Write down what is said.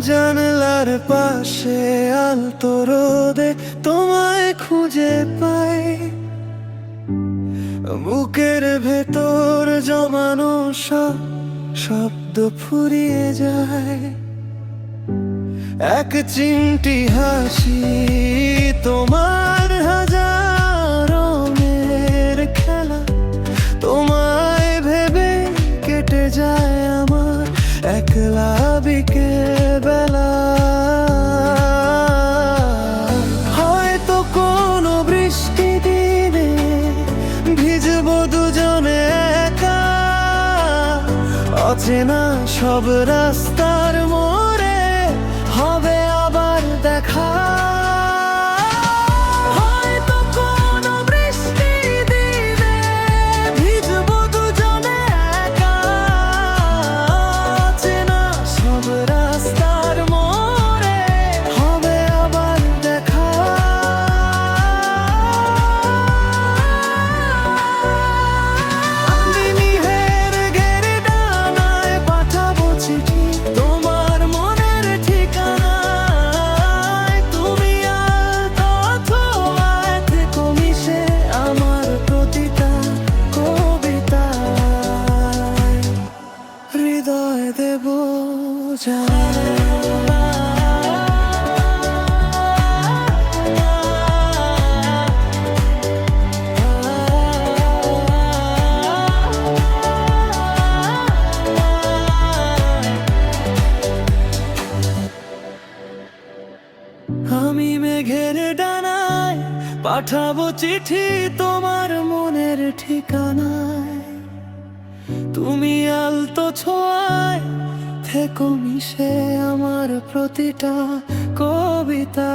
জানলার পাশে আলতো রোদে তোমায় খুঁজে পাই, বুকের ভেতর জমানো সব শব্দ ফুরিয়ে যায়। এক চিমটি হাসি তোমার হাজার রঙের খেলা, তোমায় ভেবে কেটে যায় আমার একলা বিকেল বেলা। হয়তো কোনো বৃষ্টি দিনে ভিজবো দুজনে একা, অচেনা সব রাস্তার মোড়ে হবে আবার দেখা। হয়তো কোনো বৃষ্টি দিনে ভিজবো দুজনে একা, অচেনা সব রাস্তার মোড়ে হবে আবার দেখা। আমি মেঘের ঘেরে ডানায় পাঠাবো চিঠি তোমার মনের ঠিকানায়। তুমি আলতো ছোঁয়ায় থেকো মিশে আমার প্রতিটা কবিতায়, হৃদয় দেব আমি মেঘের ডানায় পাঠাবো চিঠি তোমার মনের ঠিকানায়। তুমি আলতো ছোঁয়ায় থেকো মিশে আমার প্রতিটা কবিতা।